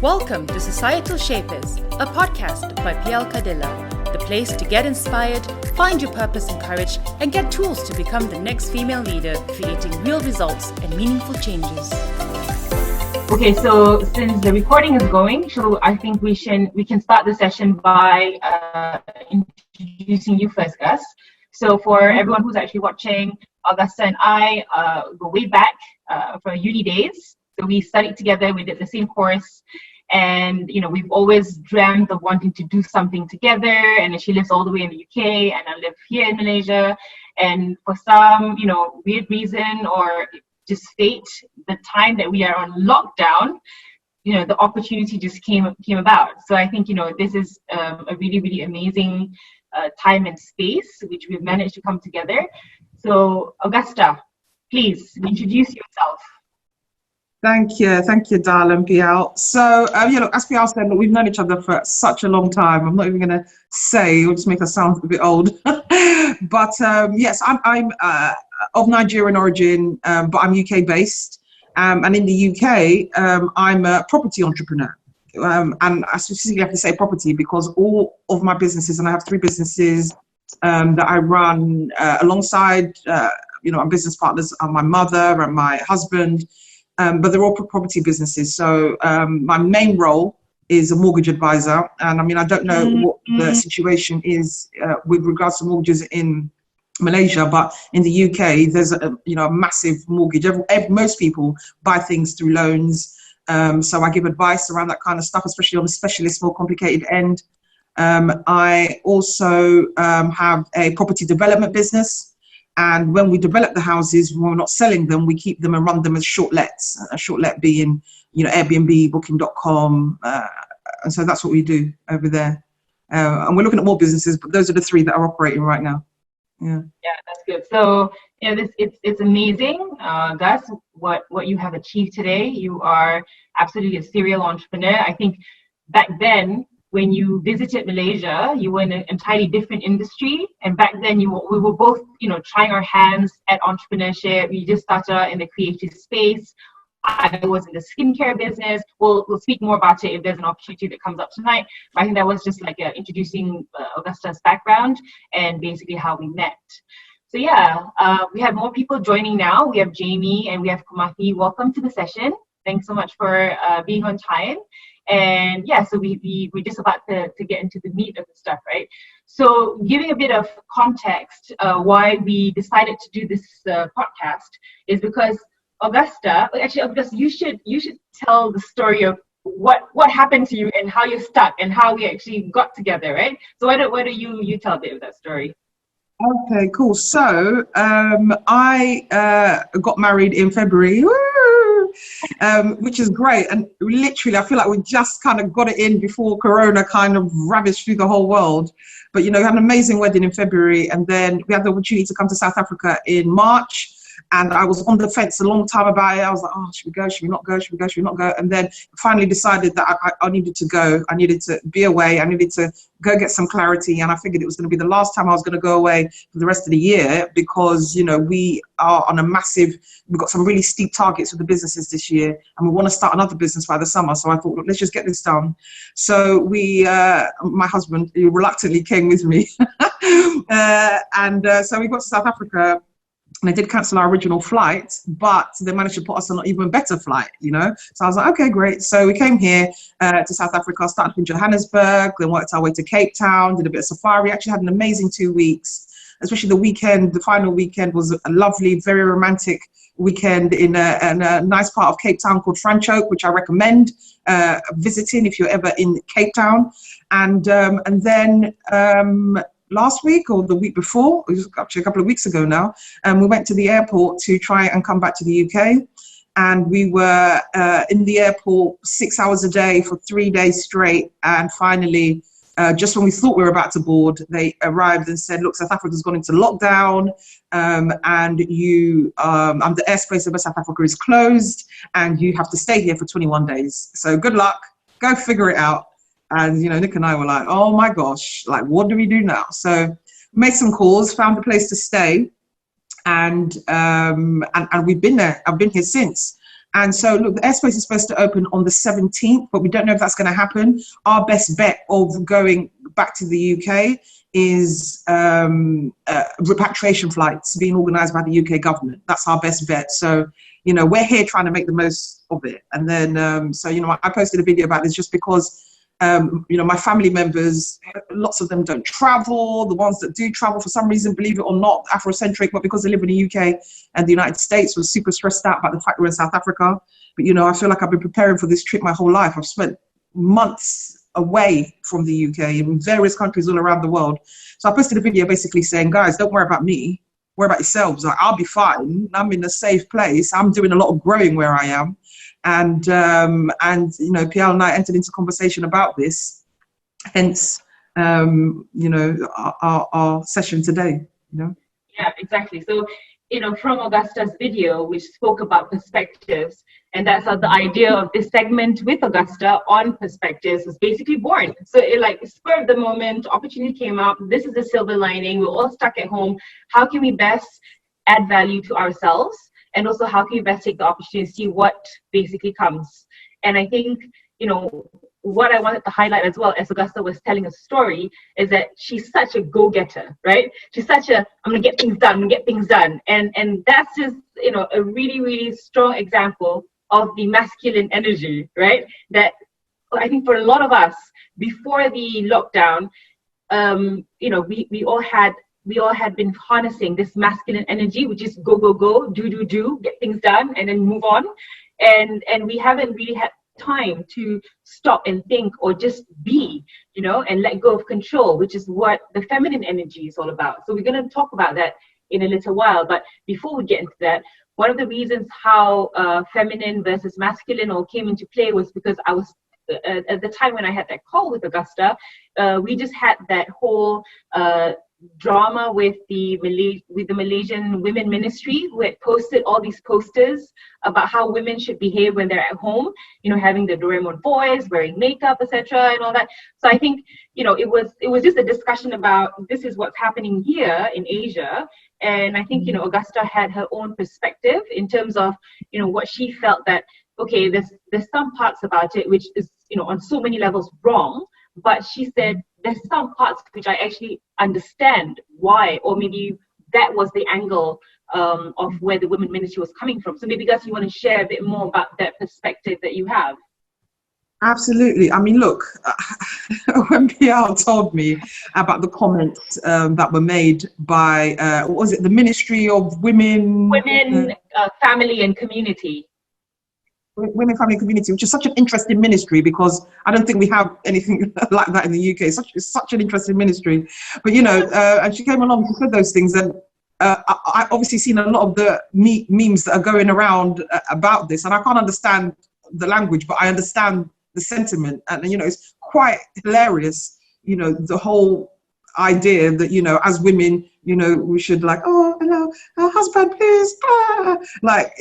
Welcome to Societal Shapers, a podcast by PL Kadilla, the place to get inspired, find your purpose and courage, and get tools to become the next female leader, creating real results and meaningful changes. Okay, so since the recording is going, so I think we can start the session by introducing you first, Gus. So for everyone who's actually watching, Augusta and I go way back from uni days. So we studied together, we did the same course, and we've always dreamt of wanting to do something together. And she lives all the way in the UK, and I live here in Malaysia. And for some weird reason or just fate, the time that we are on lockdown, the opportunity just came about. So I think this is a really, really amazing time and space which we've managed to come together. So Augusta, please introduce yourself. Thank you, darling PL. So, as PL said, we've known each other for such a long time. I'm not even going to say, it'll just make us sound a bit old. But yes, I'm of Nigerian origin, but I'm UK based. And in the UK, I'm a property entrepreneur. And I specifically have to say property because all of my businesses, and I have 3 businesses that I run alongside, my business partners are my mother and my husband. But they're all property businesses. So my main role is a mortgage advisor. And I don't know what the situation is with regards to mortgages in Malaysia, but in the UK, there's a massive mortgage. Most people buy things through loans. So I give advice around that kind of stuff, especially on the specialist, more complicated end. I also have a property development business. And when we develop the houses, when we're not selling them, we keep them and run them as short lets. A short let being, Airbnb, Booking.com. And so that's what we do over there. And we're looking at more businesses, but those are the 3 that are operating right now. Yeah, that's good. So it's amazing, Gus, what you have achieved today. You are absolutely a serial entrepreneur. I think back then, when you visited Malaysia, you were in an entirely different industry. And back then we were both, trying our hands at entrepreneurship. We just started in the creative space. I was in the skincare business. We'll speak more about it if there's an opportunity that comes up tonight. But I think that was just like introducing Augusta's background and basically how we met. So we have more people joining now. We have Jamie and we have Kumathi. Welcome to the session. Thanks so much for being on time. And so we're just about to get into the meat of the stuff, right? So giving a bit of context, why we decided to do this podcast is because Augusta, you should tell the story of what happened to you and how you're stuck and how we actually got together, right? So why don't you tell a bit of that story? Okay, cool. So I got married in February. Which is great, and literally I feel like we just kind of got it in before Corona kind of ravaged through the whole world. But we had an amazing wedding in February, and then we had the opportunity to come to South Africa in March. And I was on the fence a long time about it. I was like, should we go? Should we not go? Should we go? Should we not go? And then finally decided that I needed to go. I needed to be away. I needed to go get some clarity. And I figured it was going to be the last time I was going to go away for the rest of the year because, we are on we've got some really steep targets for the businesses this year. And we want to start another business by the summer. So I thought, let's just get this done. So my husband, he reluctantly came with me. So we got to South Africa. And they did cancel our original flight, but they managed to put us on an even better flight, So I was like, okay, great. So we came here to South Africa, started in Johannesburg, then worked our way to Cape Town, did a bit of safari. Actually had an amazing 2 weeks, especially the weekend. The final weekend was a lovely, very romantic weekend in a nice part of Cape Town called Franschhoek, which I recommend visiting if you're ever in Cape Town. And then last week or the week before, it was actually a couple of weeks ago now, we went to the airport to try and come back to the UK. And we were in the airport 6 hours a day for 3 days straight. And finally, just when we thought we were about to board, they arrived and said, look, South Africa's gone into lockdown and the airspace over South Africa is closed and you have to stay here for 21 days. So good luck, go figure it out. And, Nick and I were like, oh my gosh, like, what do we do now? So made some calls, found a place to stay. And we've been there. I've been here since. And so, look, the airspace is supposed to open on the 17th, but we don't know if that's going to happen. Our best bet of going back to the UK is repatriation flights being organised by the UK government. That's our best bet. So, you know, we're here trying to make the most of it. And then, so, you know, I posted a video about this just because, you know, my family members, lots of them don't travel. The ones that do travel, for some reason, believe it or not, Afrocentric, but because they live in the UK and the United States, was super stressed out about the fact we're in South Africa. But, you know, I feel like I've been preparing for this trip my whole life. I've spent months away from the UK in various countries all around the world. So I posted a video basically saying, guys, don't worry about me. Worry about yourselves. Like, I'll be fine. I'm in a safe place. I'm doing a lot of growing where I am. And you know, PL and I entered into conversation about this, hence, you know, our session today, you know? Yeah, exactly. So, you know, from Augusta's video, which spoke about perspectives, and that's how the idea of this segment with Augusta on perspectives was basically born. So it like spur of the moment, opportunity came up, this is the silver lining, we're all stuck at home. How can we best add value to ourselves? And also, how can you best take the opportunity to see what basically comes? And I think, you know, what I wanted to highlight as well, as Augusta was telling a story, is that she's such a go-getter, right? She's such a, I'm gonna get things done, I'm gonna get things done. And that's just, you know, a really, really strong example of the masculine energy, right? That I think for a lot of us, before the lockdown, you know, we all had been harnessing this masculine energy, which is go, go, go, do, get things done, and then move on. And we haven't really had time to stop and think or just be, you know, and let go of control, which is what the feminine energy is all about. So we're going to talk about that in a little while. But before we get into that, one of the reasons how feminine versus masculine all came into play was because I was, at the time when I had that call with Augusta, we just had that whole drama with the Malaysian Women Ministry, who had posted all these posters about how women should behave when they're at home, you know, having the Doraemon voice, wearing makeup, etc., and all that. So I think, you know, it was just a discussion about this is what's happening here in Asia. And I think, you know, Augusta had her own perspective in terms of, you know, what she felt that, okay, there's some parts about it which is, you know, on so many levels wrong, but she said there's some parts which I actually understand why, or maybe that was the angle of where the Women Ministry was coming from. So maybe, Gus, you want to share a bit more about that perspective that you have? Absolutely. I mean, look, when PL told me about the comments that were made by, what was it, the Ministry of Women, Family and Community. Women, Family and Community, which is such an interesting ministry because I don't think we have anything like that in the UK. It's such an interesting ministry. But, you know, and she came along and said those things. And I obviously seen a lot of the memes that are going around about this. And I can't understand the language, but I understand the sentiment. And, you know, it's quite hilarious, you know, the whole idea that, you know, as women, you know, we should like, oh, hello, husband, please. Like,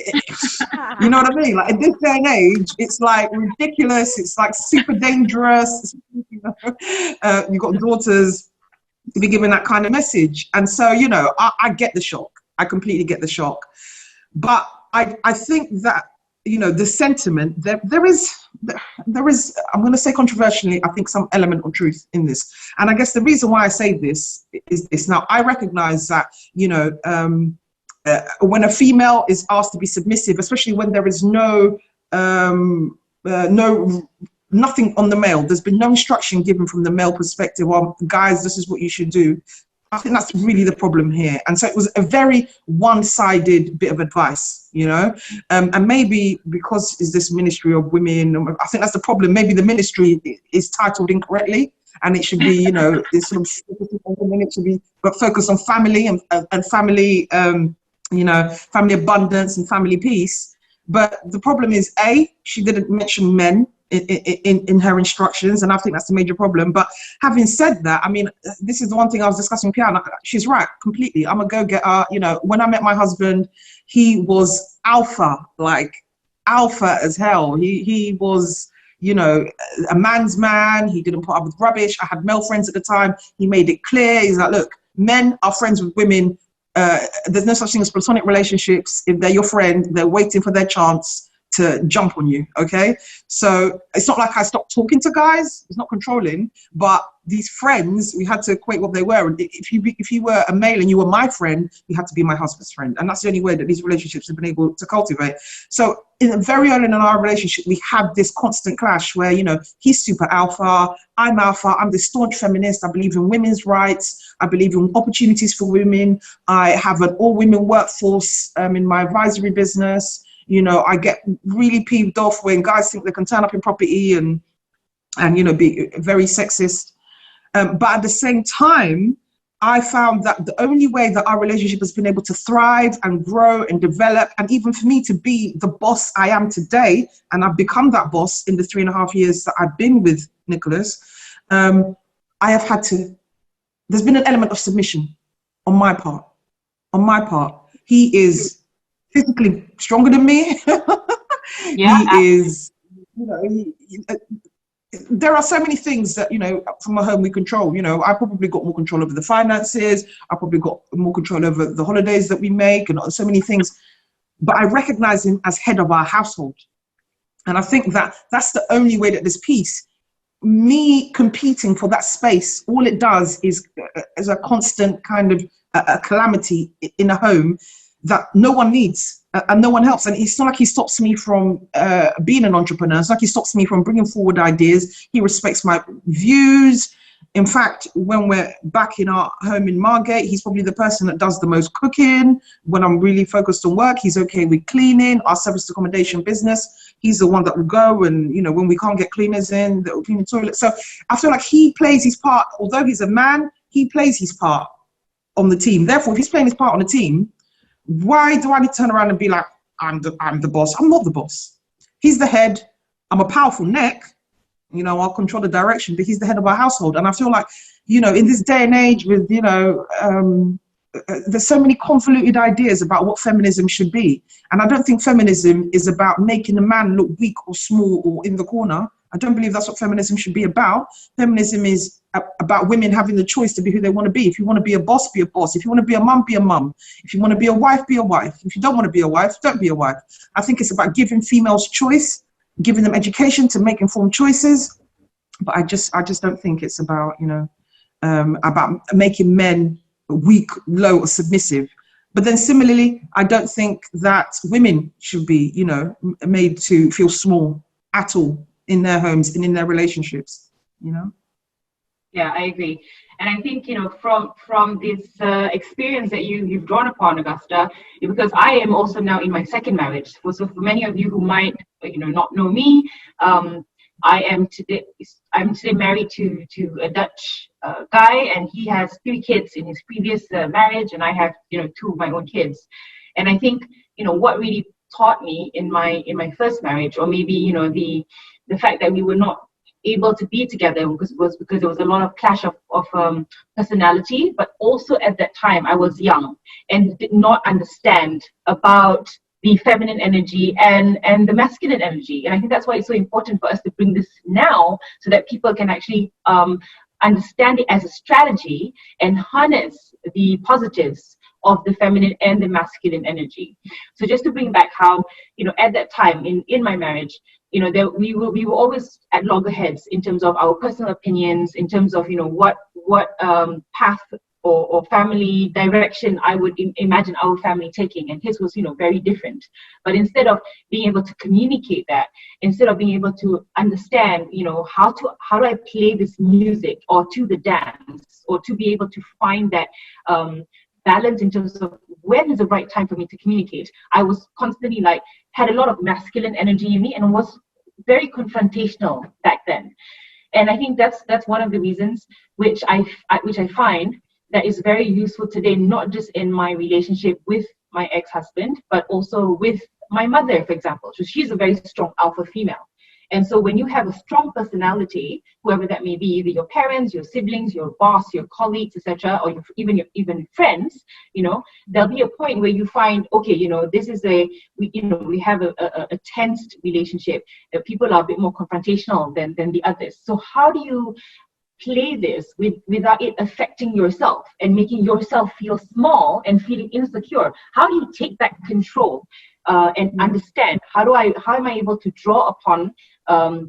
you know what I mean? Like, in this day and age, it's like ridiculous. It's like super dangerous. You know, you've got daughters to be given that kind of message. And so, you know, I get the shock. I completely get the shock. But I think that, you know, the sentiment, there is, I'm going to say controversially, I think some element of truth in this. And I guess the reason why I say this is this. Now, I recognize that, you know, when a female is asked to be submissive, especially when there is nothing on the male, there's been no instruction given from the male perspective on, guys, this is what you should do. I think that's really the problem here. And so it was a very one-sided bit of advice, you know, and maybe because it's this Ministry of Women, I think that's the problem. Maybe the ministry is titled incorrectly and it should be, you know, it's sort of, it should be, but focus on family and family, you know, family abundance and family peace. But the problem is, A, she didn't mention men in her instructions, and I think that's the major problem. But having said that, I mean, this is the one thing I was discussing with Piana. She's right, completely. I'm a go-getter. You know, when I met my husband, he was alpha, like alpha as hell. He was, you know, a man's man. He didn't put up with rubbish. I had male friends at the time. He made it clear. He's like, look, men are friends with women. There's no such thing as platonic relationships. If they're your friend, they're waiting for their chance to jump on you. Okay, so it's not like I stopped talking to guys. It's not controlling, but these friends, we had to equate what they were. And if you were a male and you were my friend, you had to be my husband's friend, and that's the only way that these relationships have been able to cultivate. So very early in our relationship, we had this constant clash where, you know, he's super alpha, I'm alpha, I'm the staunch feminist, I believe in women's rights, I believe in opportunities for women, I have an all-women workforce in my advisory business. You know, I get really peeved off when guys think they can turn up in property and you know, be very sexist. But at the same time, I found that the only way that our relationship has been able to thrive and grow and develop, and even for me to be the boss I am today, and I've become that boss in the 3.5 years that I've been with Nicholas, I have had to, there's been an element of submission on my part. On my part. He is physically stronger than me. Yeah, he is, you know, there are so many things that, you know, from a home we control. You know, I probably got more control over the finances. I probably got more control over the holidays that we make and so many things. But I recognize him as head of our household. And I think that that's the only way that there's peace. Me competing for that space, all it does is a constant kind of a calamity in a home that no one needs. And no one helps. And it's not like he stops me from being an entrepreneur. It's like he stops me from bringing forward ideas. He respects my views. In fact, when we're back in our home in Margate, he's probably the person that does the most cooking. When I'm really focused on work, he's okay with cleaning. Our service accommodation business, he's the one that will go and, you know, when we can't get cleaners in, that will clean the toilet. So I feel like he plays his part. Although he's a man, he plays his part on the team. Therefore, if he's playing his part on the team, why do I need to turn around and be like, I'm the boss? I'm not the boss. He's the head. I'm a powerful neck. You know, I'll control the direction, but he's the head of our household. And I feel like, you know, in this day and age with, you know, there's so many convoluted ideas about what feminism should be. And I don't think feminism is about making a man look weak or small or in the corner. I don't believe that's what feminism should be about. Feminism is about women having the choice to be who they want to be. If you want to be a boss, be a boss. If you want to be a mum, be a mum. If you want to be a wife, be a wife. If you don't want to be a wife, don't be a wife. I think it's about giving females choice, giving them education to make informed choices. But I just don't think it's about, you know, about making men weak, low, or submissive. But then similarly, I don't think that women should be, you know, made to feel small at all in their homes and in their relationships, you know? Yeah, I agree. And I think, you know, from this experience that you've drawn upon, Augusta, because I am also now in my second marriage. So for many of you who might, you know, not know me, I'm today married to a Dutch guy, and he has 3 kids in his previous marriage, and I have, you know, 2 of my own kids. And I think, you know, what really taught me in my first marriage, or maybe, you know, the fact that we were not able to be together because there was a lot of clash of personality, but also at that time I was young and did not understand about the feminine energy and the masculine energy. And I think that's why it's so important for us to bring this now, so that people can actually understand it as a strategy and harness the positives of the feminine and the masculine energy. So just to bring back how, you know, at that time in my marriage, you know, we were always at loggerheads in terms of our personal opinions, in terms of, you know, what path or family direction I would imagine our family taking, and his was, you know, very different. But instead of being able to communicate that, instead of being able to understand, you know, how do I play this music or to the dance, or to be able to find that balance in terms of when is the right time for me to communicate, I was constantly had a lot of masculine energy in me and was very confrontational back then. And I think that's one of the reasons which I find that is very useful today, not just in my relationship with my ex-husband, but also with my mother, for example. So she's a very strong alpha female. And so when you have a strong personality, whoever that may be, either your parents, your siblings, your boss, your colleagues, etc., or even friends, you know, there'll be a point where you find, okay, you know, this is we have a tensed relationship, that people are a bit more confrontational than the others. So how do you play this without it affecting yourself and making yourself feel small and feeling insecure? How do you take that control and understand how am I able to draw upon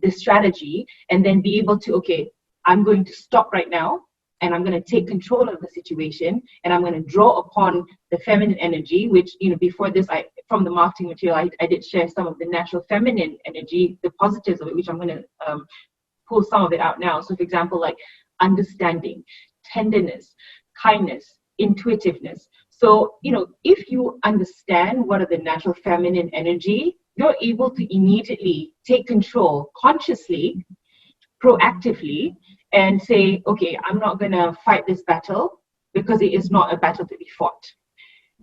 this strategy, and then be able to, okay, I'm going to stop right now, and I'm going to take control of the situation, and I'm going to draw upon the feminine energy, which, before this, from the marketing material, I did share some of the natural feminine energy, the positives of it, which I'm going to pull some of it out now. So for example, like understanding, tenderness, kindness, intuitiveness. So, if you understand what are the natural feminine energy, you're able to immediately take control consciously, proactively, and say, okay, I'm not going to fight this battle because it is not a battle to be fought.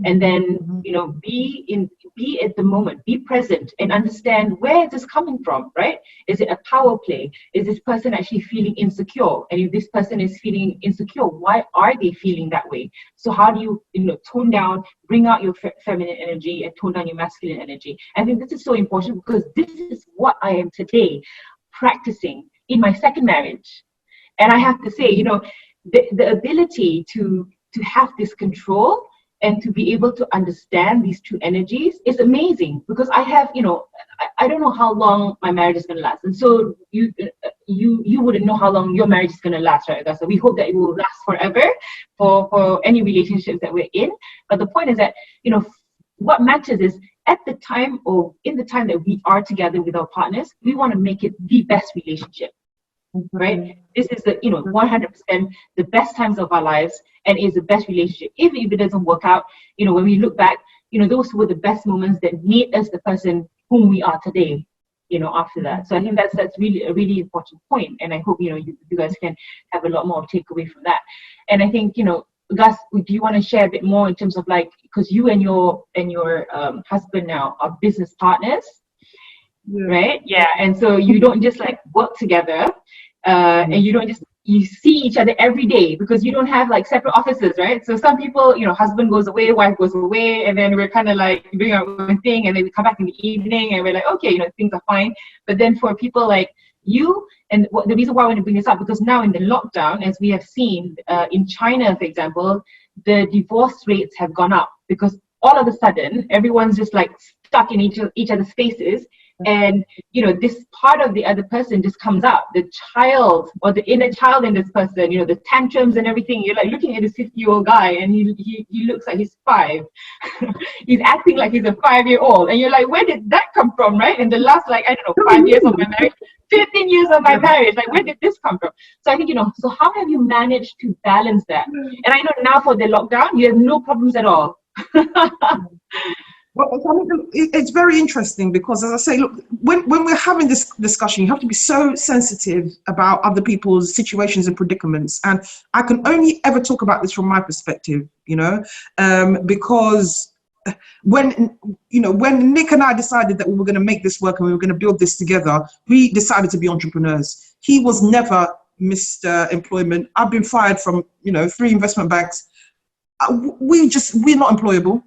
And then, be at the moment, be present, and understand where is this coming from, right? Is it a power play? Is this person actually feeling insecure? And if this person is feeling insecure, why are they feeling that way? So how do you, tone down, bring out your feminine energy and tone down your masculine energy? I think this is so important, because this is what I am today practicing in my second marriage. And I have to say, the ability to have this control and to be able to understand these two energies is amazing, because I have, I don't know how long my marriage is going to last. And so you wouldn't know how long your marriage is going to last, right, Augusta? We hope that it will last forever for any relationships that we're in. But the point is that, what matters is at the time, or in the time that we are together with our partners, we want to make it the best relationship. Right? This is the 100% the best times of our lives, and is the best relationship. Even if it doesn't work out, when we look back, those were the best moments that made us the person whom we are today, after that. So I think that's really a really important point, and I hope you guys can have a lot more takeaway from that. And I think Gus, do you want to share a bit more in terms of, like, because you and your husband now are business partners? Yeah. Right? Yeah. And so you don't just like work together, and you see each other every day, because you don't have like separate offices, right? So some people, husband goes away, wife goes away, and then we're kind of like doing our own thing, and then we come back in the evening and we're like, okay, things are fine. But then for people like you, and the reason why I want to bring this up, because now in the lockdown, as we have seen in China, for example, the divorce rates have gone up, because all of a sudden everyone's just like stuck in each other's spaces. And this part of the other person just comes out, the child or the inner child in this person, the tantrums and everything. You're like looking at this 50-year-old guy, and he looks like he's 5. He's acting like he's a 5-year-old, and you're like, where did that come from, right? In the last 5 years of my marriage, 15 years of my marriage, like, where did this come from? So I think, so how have you managed to balance that? And I know now for the lockdown, you have no problems at all. Well, it's very interesting, because, as I say, look, when we're having this discussion, you have to be so sensitive about other people's situations and predicaments. And I can only ever talk about this from my perspective, because when Nick and I decided that we were going to make this work and we were going to build this together, we decided to be entrepreneurs. He was never Mr. Employment. I've been fired from, 3 investment banks. We're not employable.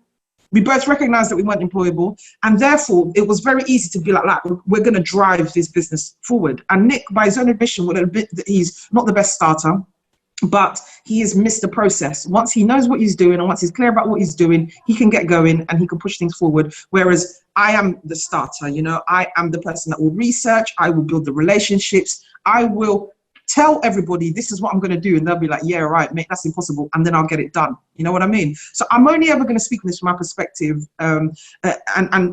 We both recognized that we weren't employable, and therefore it was very easy to be like, we're going to drive this business forward. And Nick, by his own admission, would admit that he's not the best starter, but he has missed the process. Once he knows what he's doing, and once he's clear about what he's doing, he can get going and he can push things forward. Whereas I am the starter, I am the person that will research, I will build the relationships, I will tell everybody this is what I'm going to do, and they'll be like, yeah, right, mate, that's impossible, and then I'll get it done. You know what I mean? So I'm only ever going to speak on this from my perspective, and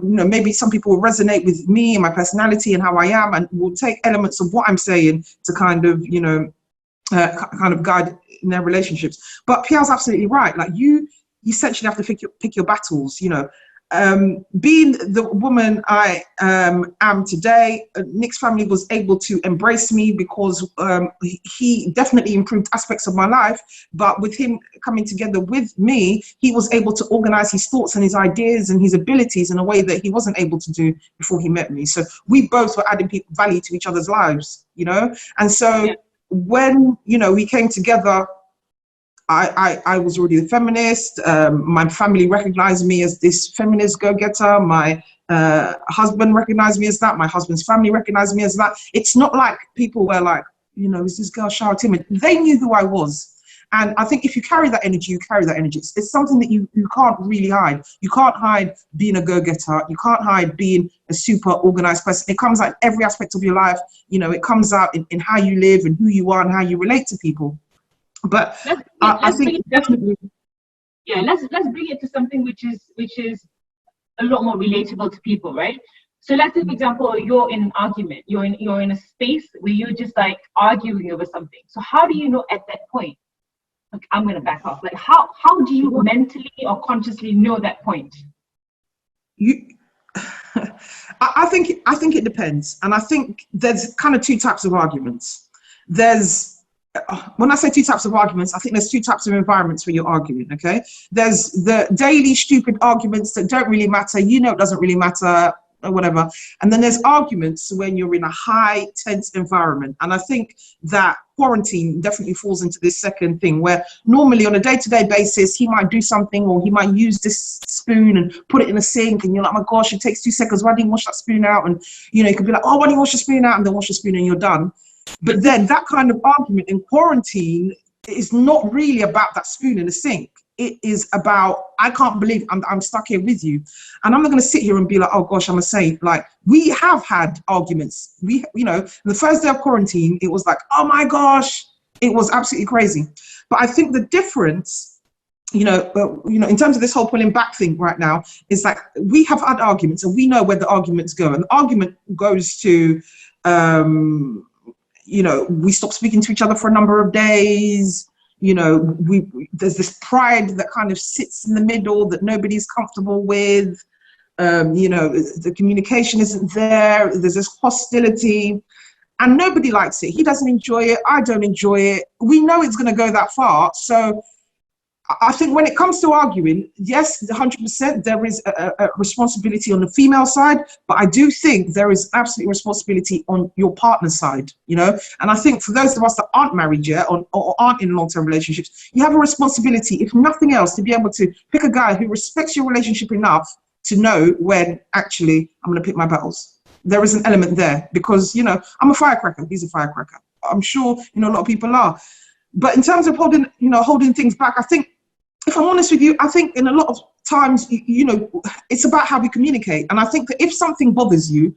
maybe some people will resonate with me and my personality and how I am, and will take elements of what I'm saying to kind of guide in their relationships. But Pierre's absolutely right. Like, you essentially have to pick your battles. Being the woman I am today, Nick's family was able to embrace me, because he definitely improved aspects of my life. But with him coming together with me, he was able to organize his thoughts and his ideas and his abilities in a way that he wasn't able to do before he met me. So we both were adding value to each other's lives, And so when, we came together, I was already a feminist. My family recognized me as this feminist go-getter. My husband recognized me as that. My husband's family recognized me as that. It's not like people were like, is this girl shy or timid? They knew who I was. And I think if you carry that energy, you carry that energy. It's something that you can't really hide. You can't hide being a go-getter. You can't hide being a super organized person. It comes out in every aspect of your life. You know, it comes out in how you live and who you are and how you relate to people. But I think definitely, yeah, let's bring it to something which is a lot more relatable to people, right? So let's say, for example, you're in an argument, you're in a space where you're just like arguing over something. So how do you know at that point, like, I'm going to back off? Like, how do you mentally or consciously know that point? I think it depends, and I think there's kind of two types of arguments. When I say two types of arguments, I think there's two types of environments where you're arguing, okay? There's the daily stupid arguments that don't really matter, you know it doesn't really matter, or whatever. And then there's arguments when you're in a high, tense environment. And I think that quarantine definitely falls into this second thing, where normally on a day-to-day basis, he might do something, or he might use this spoon and put it in a sink, and you're like, oh my gosh, it takes 2 seconds, why didn't you wash that spoon out? And, you know, you could be like, oh, why didn't you wash the spoon out? And then wash the spoon and you're done. But then that kind of argument in quarantine is not really about that spoon in the sink. It is about, I can't believe I'm stuck here with you. And I'm not going to sit here and be like, oh gosh, I'm a saint. Like, we have had arguments. You know, the first day of quarantine, it was like, oh my gosh, it was absolutely crazy. But I think the difference, you know, in terms of this whole pulling back thing right now, is like, we have had arguments and we know where the arguments go. And the argument goes to, you know, we stop speaking to each other for a number of days. You know, there's this pride that kind of sits in the middle that nobody's comfortable with. You know, the communication isn't there. There's this hostility, and nobody likes it. He doesn't enjoy it. I don't enjoy it. We know it's going to go that far. So I think when it comes to arguing, yes, 100%, there is a responsibility on the female side, but I do think there is absolute responsibility on your partner's side, you know? And I think for those of us that aren't married yet or aren't in long-term relationships, you have a responsibility, if nothing else, to be able to pick a guy who respects your relationship enough to know when actually I'm going to pick my battles. There is an element there because, you know, I'm a firecracker. He's a firecracker. I'm sure, you know, a lot of people are. But in terms of holding things back, I think, if I'm honest with you, I think in a lot of times, you know, it's about how we communicate. And I think that if something bothers you,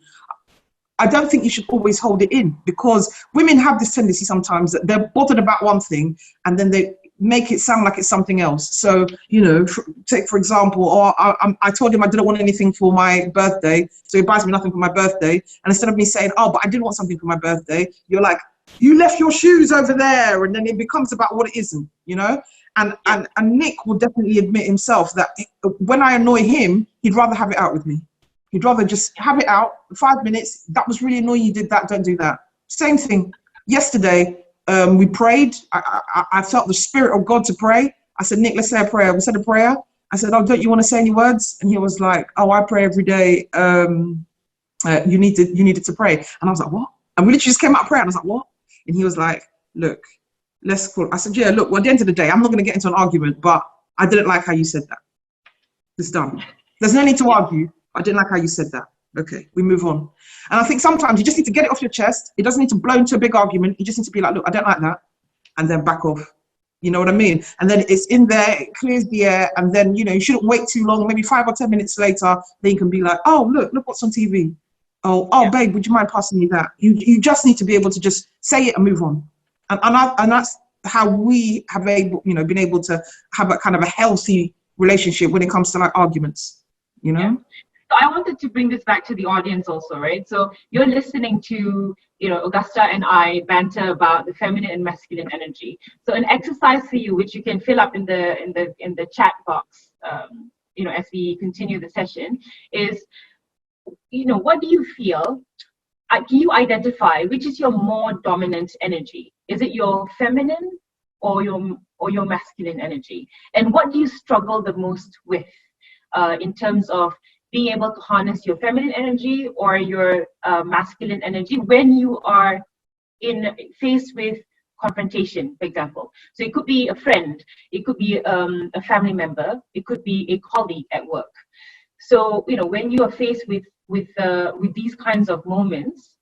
I don't think you should always hold it in, because women have this tendency sometimes that they're bothered about one thing and then they make it sound like it's something else. So, you know, take for example, I told him I didn't want anything for my birthday, so he buys me nothing for my birthday. And instead of me saying, oh, but I did want something for my birthday, you're like, you left your shoes over there. And then it becomes about what it isn't, you know? And Nick will definitely admit himself that when I annoy him, he'd rather have it out with me. He'd rather just have it out, 5 minutes. That was really annoying. You did that. Don't do that. Same thing. Yesterday, we prayed. I felt the spirit of God to pray. I said, Nick, let's say a prayer. We said a prayer. I said, oh, don't you want to say any words? And he was like, oh, I pray every day. You needed to pray. And I was like, what? And we literally just came out of prayer. And I was like, what? And he was like, look, let's call. I said, yeah, look, well, at the end of the day, I'm not going to get into an argument, but I didn't like how you said that. It's done. There's no need to argue. I didn't like how you said that. Okay, we move on. And I think sometimes you just need to get it off your chest. It doesn't need to blow into a big argument. You just need to be like, look, I don't like that. And then back off. You know what I mean? And then it's in there, it clears the air. And then, you know, you shouldn't wait too long. Maybe 5 or 10 minutes later, then you can be like, oh, look what's on TV. Oh, yeah. Babe, would you mind passing me that? You just need to be able to just say it and move on. And that's how we have been able to have a kind of a healthy relationship when it comes to like arguments, you know? Yeah. So I wanted to bring this back to the audience also, right? So you're listening to, you know, Augusta and I banter about the feminine and masculine energy. So an exercise for you, which you can fill up in the chat box, you know, as we continue the session, is, you know, what do you feel? Can you identify which is your more dominant energy? Is it your feminine or your masculine energy? And what do you struggle the most with in terms of being able to harness your feminine energy or your masculine energy when you are faced with confrontation, for example? So it could be a friend, it could be a family member, it could be a colleague at work. So, you know, when you are faced with these kinds of moments,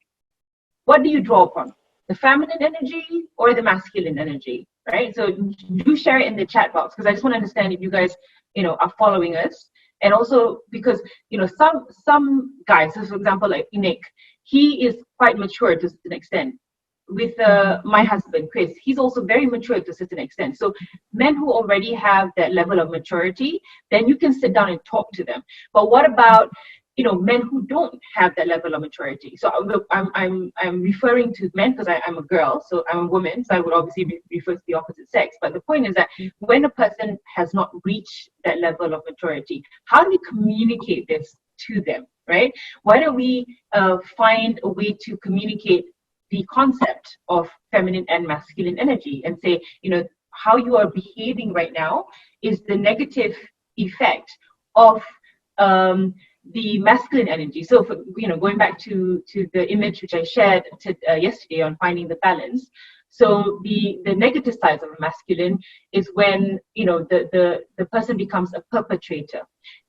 what do you draw upon? The feminine energy or the masculine energy? right? So do share it in the chat box, because I just want to understand if you guys, are following us. And also because, some guys, so for example, like Nick, he is quite mature to an extent. With my husband, Chris, he's also very mature to a certain extent. So men who already have that level of maturity, then you can sit down and talk to them. But what about, men who don't have that level of maturity? So I'm referring to men because I'm a girl, so I'm a woman, so I would obviously refer to the opposite sex. But the point is that when a person has not reached that level of maturity, how do we communicate this to them, right? Why don't we find a way to communicate the concept of feminine and masculine energy and say, how you are behaving right now is the negative effect of the masculine energy. So, for, going back to the image which I shared yesterday on finding the balance. So the negative side of masculine is when, the person becomes a perpetrator.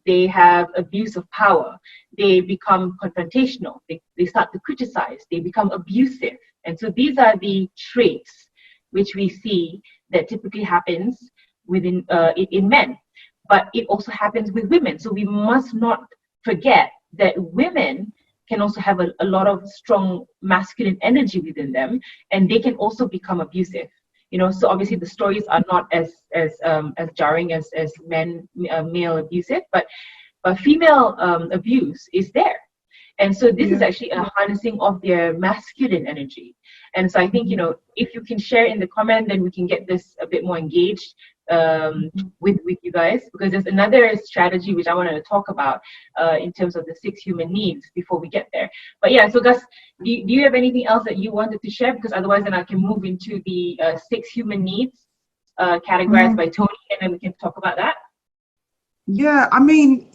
They have abuse of power. They become confrontational. They start to criticize. They become abusive. And so these are the traits which we see that typically happens within in men. But it also happens with women. So we must not forget that women can also have a lot of strong masculine energy within them, and they can also become abusive. So obviously the stories are not as jarring as male abusive, but female abuse is there. And so this is actually a harnessing of their masculine energy. And so I think, if you can share in the comment, then we can get this a bit more engaged with you guys, because there's another strategy which I wanted to talk about in terms of the 6 human needs before we get there. But yeah, so Gus, do you have anything else that you wanted to share? Because otherwise then I can move into the 6 human needs categorized by Tony, and then we can talk about that. Yeah, I mean,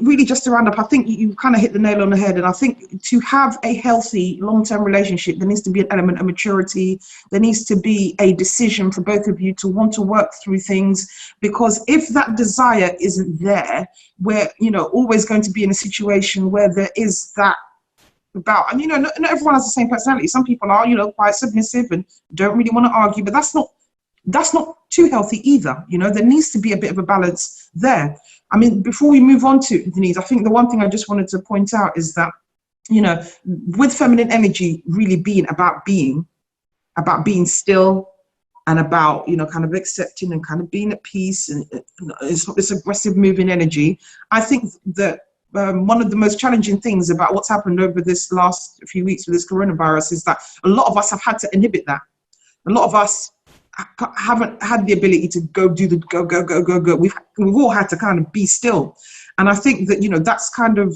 really just to round up, I think you kind of hit the nail on the head. And I think to have a healthy long-term relationship, there needs to be an element of maturity. There needs to be a decision for both of you to want to work through things. Because if that desire isn't there, we're, always going to be in a situation where there is that about, and, not everyone has the same personality. Some people are, quite submissive and don't really want to argue, but that's not too healthy either. There needs to be a bit of a balance there. I mean, before we move on to the needs, I think the one thing I just wanted to point out is that, with feminine energy really being about being still, and about, kind of accepting and kind of being at peace, and this aggressive moving energy, I think that one of the most challenging things about what's happened over this last few weeks with this coronavirus is that a lot of us have had to inhibit that. A lot of us haven't had the ability to go do the go. We've all had to kind of be still, and I think that that's kind of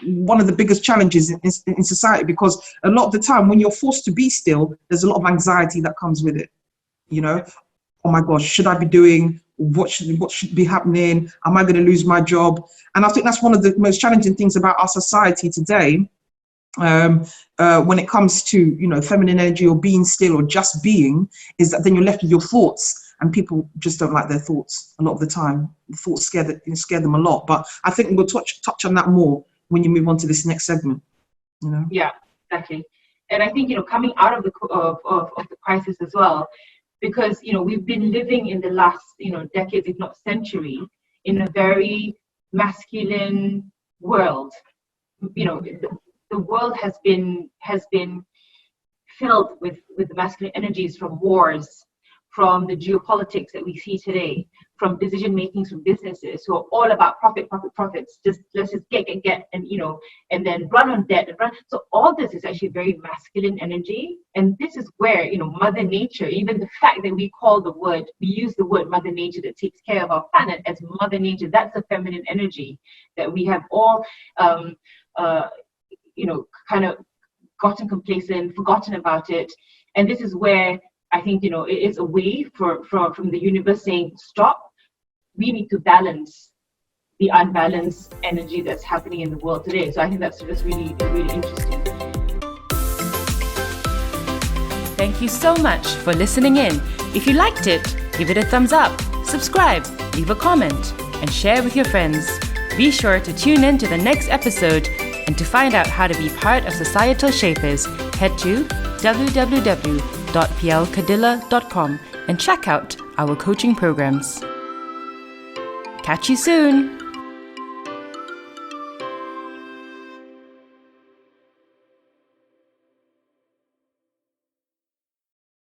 one of the biggest challenges in society, because a lot of the time when you're forced to be still, there's a lot of anxiety that comes with it. Oh my gosh, should I be doing what should be happening? Am I going to lose my job? And I think that's one of the most challenging things about our society today. When it comes to feminine energy or being still or just being, is that then you're left with your thoughts, and people just don't like their thoughts a lot of the time. The thoughts scare them a lot. But I think we'll touch on that more when you move on to this next segment. Yeah, exactly. And I think coming out of the crisis as well, because we've been living in the last decades, if not century, in a very masculine world. The world has been filled with the masculine energies, from wars, from the geopolitics that we see today, from decision makings from businesses who are all about profits. Let's just get and then run on debt and run. So all this is actually very masculine energy, and this is where Mother Nature, even the fact that we use the word Mother Nature that takes care of our planet as Mother Nature, that's a feminine energy that we have all kind of gotten complacent, forgotten about it. And this is where I think, it is a way from the universe saying, stop, we need to balance the unbalanced energy that's happening in the world today. So I think that's really, really interesting. Thank you so much for listening in. If you liked it, give it a thumbs up, subscribe, leave a comment, and share with your friends. Be sure to tune in to the next episode. And to find out how to be part of Societal Shapers, head to www.feisty.com. www.plcadilla.com and check out our coaching programs. Catch you soon!